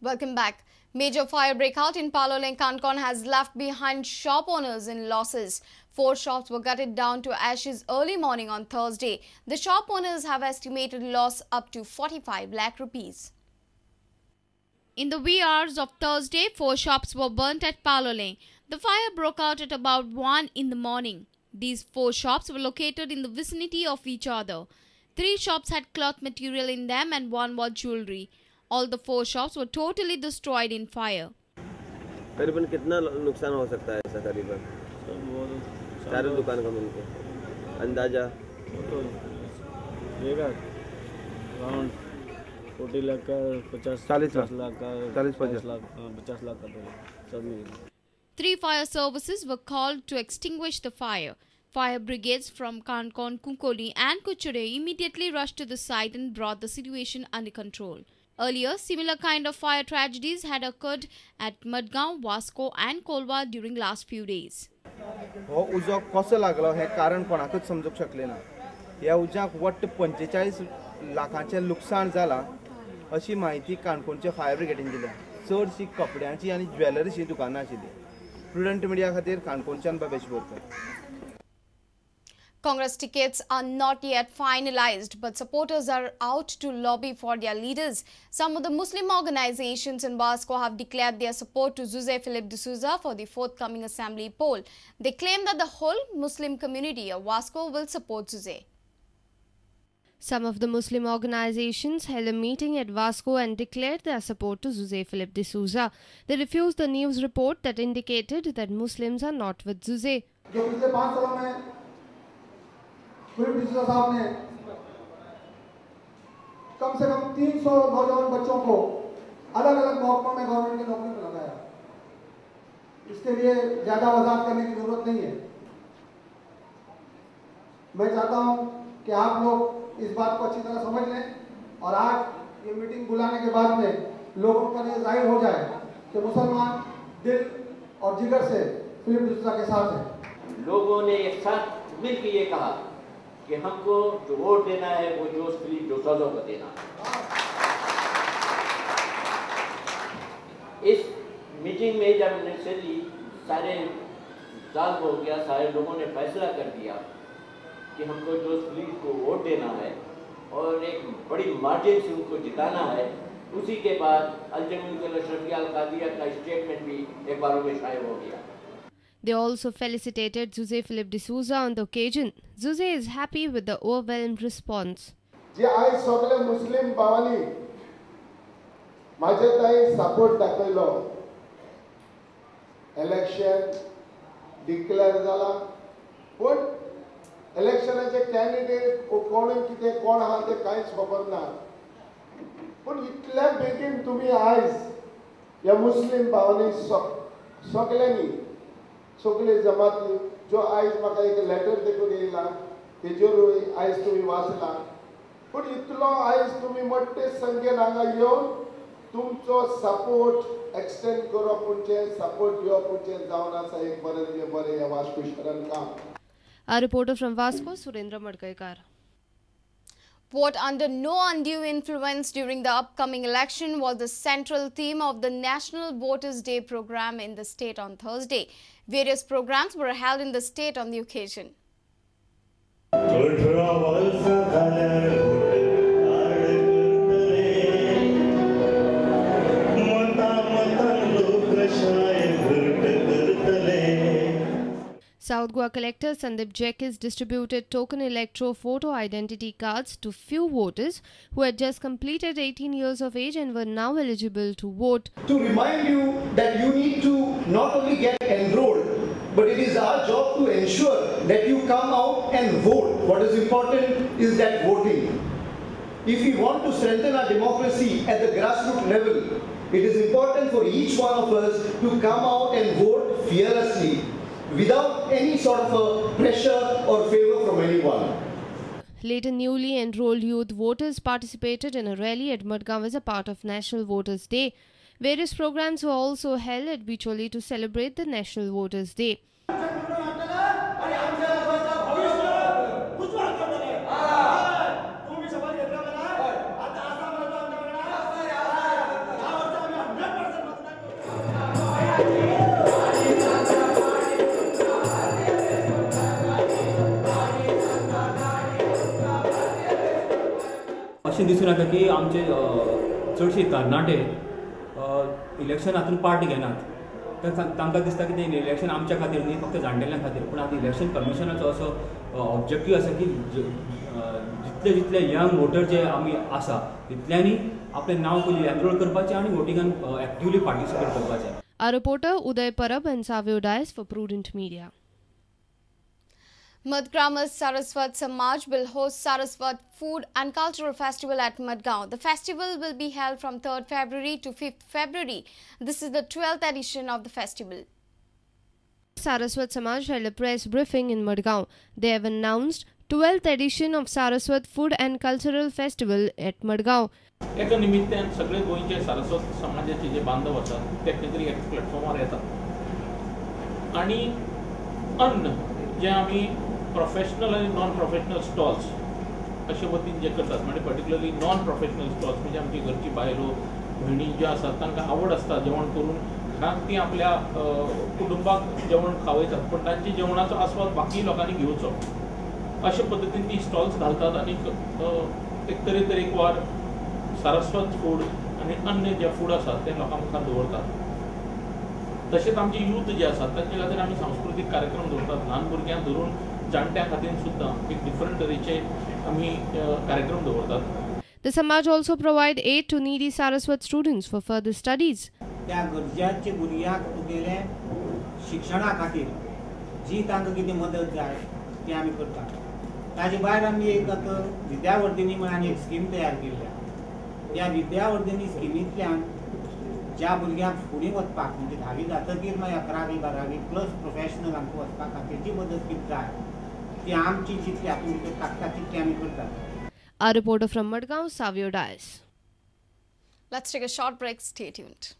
Welcome back. Major fire breakout in Paloleng, Kankon has left behind shop owners in losses. 4 shops were gutted down to ashes early morning on Thursday. The shop owners have estimated loss up to 45 lakh rupees. In the wee hours of Thursday, 4 shops were burnt at Paloleng. The fire broke out at about 1 in the morning. These 4 shops were located in the vicinity of each other. 3 shops had cloth material in them and 1 was jewelry. All the 4 shops were totally destroyed in fire. करीबन कितना नुकसान हो सकता है ऐसा करीबन? सारे दुकान का मिलकर अंदाजा तो देगा अराउंड 40 लाख का 40 लाख का 50 लाख का सब मिलेगा. 3 fire services were called to extinguish the fire. Fire brigades from Kankon, Kunkoli and Kuchere immediately rushed to the site and brought the situation under control. Earlier, similar kind of fire tragedies had occurred at Madgaon, Vasco and Kolwa during last few days. हो उजो कसो लागलो हे कारण कोणाकच समजूक शकले ना. ह्या उज्याक वट्ट 45 लाखांचे लुकसाण जाला अशी माहिती काणकोणचे फायर ब्रिगेडीन दिल्या. चडशी कपड्यांची आनी ज्वेलरीची दुकानां आशिल्ली. प्रुडंट मीडिया खातीर काणकोणच्यान बाबेश Borkar. Congress tickets are not yet finalized, but supporters are out to lobby for their leaders. Some of the Muslim organizations in Vasco have declared their support to José Philip D'Souza for the forthcoming assembly poll. They claim that the whole Muslim community of Vasco will support José. Some of the Muslim organizations held a meeting at Vasco and declared their support to José Philip D'Souza. They refused the news report that indicated that Muslims are not with José. Philip D'Souza साहब ने कम से कम 300 नौजवान बच्चों को अलग अलग महकमों में government की नौकरी पर लगाया. इसके लिए ज्यादा वजाहत करने की जरूरत नहीं है. मैं चाहता हूं कि आप लोग इस बात को अच्छी तरह समझ लें और आज ये मीटिंग बुलाने के बाद में लोगों पर यह जाहिर हो जाए कि मुसलमान दिल और जिगर से फिलिप डिसूजा के साथ हैं. लोगों ने एक साथ मिलकर ये कहा कि हमको जो वोट देना है वो जोश फिलिप डिसूजा को देना है. इस मीटिंग में जब नेसेसरी सारे साल हो गया, सारे लोगों ने फैसला कर दिया कि हमको जोश फिलिप को वोट देना है और एक बड़ी मार्जिन से उनको जिताना है. उसी के बाद अल-जमील अशरफिया अल-कादिया का स्टेटमेंट भी एक बार में शाये हो गया. They also felicitated José Philip D'Souza on the occasion. José is happy with the overwhelmed response. जे आज सगळे मुस्लिम भावांनी माझे ताई सपोर्ट दाखयलो. इलेक्शन डिक्लेअर जाला पण इलेक्शनाचे कॅन्डिडेट कोण कितें कोण आहा ते कांयच खबर ना. पण इतल्या बेगीन तुम्ही आज या मुस्लिम भावांनी सगळ्यांनी सगळे जमाती जो आयज म्हाका एक लेटर देखून येयला तेजेरूय आयज तुम्ही वाचला. पण इतलो आयज तुम्ही मोठे संख्येन हांगा येवन तुमचो सपोर्ट एक्सटेंड करपूचे सपोर्ट दिवपूचे जावन आसा. एक बरें ह्या वास्को शहरान काम. A reporter from Vasco, Surendra Madgaikar. Vote under no undue influence during the upcoming election was the central theme of the National Voters' Day program in the state on Thursday. Various programs were held in the state on the occasion. South Goa collector Sandeep Jekis distributed token electro photo identity cards to few voters who had just completed 18 years of age and were now eligible to vote. To remind you that you need to not only get enrolled, but it is our job to ensure that you come out and vote. What is important is that voting. If we want to strengthen our democracy at the grassroots level, it is important for each one of us to come out and vote fearlessly, without any sort of a pressure or favor from anyone. Later, newly enrolled youth voters participated in a rally at Madgaon as a part of National Voters' Day. Various programs were also held at Bicholi to celebrate the National Voters' Day. अशें दिसून येता की आमचे चडशे तरणाटे election हातून part घेनात. तर तांकां दिसता की तें इलेक्शन आमच्या खातीर न्ही फक्त जाणटेल्यां खातीर. पूण आतां इलेक्शन कमिशनाचो असो ऑब्जेक्टीव आसा की जितले जितले यंग वोटर जे आमी आसा तितल्यांनी आपलें नांव पयलीं एनरोल करपाचें आनी वोटिंगान एक्टिवली पार्टिसिपेट करपाचें. Our reporter Uday Parab and Savio Dias for Prudent Media. Madgaon's Saraswat Samaj will host Saraswat Food and Cultural Festival at Madgaon. The festival will be held from 3rd February to 5th February. This is the 12th edition of the festival. Saraswat Samaj held a press briefing in Madgaon. They have announced 12th edition of Saraswat Food and Cultural Festival at Madgaon. एका निमित्तान सगळे गोंयचे सारस्वत समाजाचे जे बांधव आसात ते खंय तरी एक प्लॅटफॉर्मार येतात आनी अन्न जे आमी प्रोफेशनल आनी नॉन प्रोफेशनल स्टॉल्स अशे वतीन जे करतात म्हणजे पर्टिक्युलरली नॉन प्रोफेशनल स्टॉल्स म्हणजे आमची घरची बायलो भयणी ज्यो आसात तांकां आवड आसता जेवण करून घरांत ती आपल्या कुटुंबाक जेवण खावयतात पण तांची जेवणाचो आस्वाद बाकी लोकांनी घेवचो अशे पद्दतीन ती स्टॉल्स घालतात आनी एक तरेकवार सारस्वत फूड आनी अन्य जे फूड आसात ते लोकां मुखार दवरतात. तशेंच आमचे यूथ जे आसात तांचे खातीर आमी सांस्कृतीक कार्यक्रम दवरतात. ल्हान भुरग्यांक धरून जाणट्यां खातीर सुद्दां एक डिफरंट तरेचे आमी कार्यक्रम दवरतात. The Samaj also provide aid to needy Saraswat students for further studies. त्या गरजाचे भुरग्यांक तुगेले शिक्षणा खातीर जी तांकां कितें मदत जाय ती आमी करतात. ताजे भायर आमी एक विद्यावर्धिनी म्हणून आनी एक स्कीम तयार केल्या. ह्या विद्यावर्धिनी स्किमींतल्यान ज्या भुरग्यांक फुडें वचपाक म्हणजे 10वी जातकीर मागीर 11वी 12वी प्लस प्रोफेशनलांक वचपा खातीरची मदत कितें जाय ती आमची जितली हातूंत भितर ताकता तितली आमी करतात. Our reporter from Madgaon, Savio Dias. Let's take a short break. Stay tuned.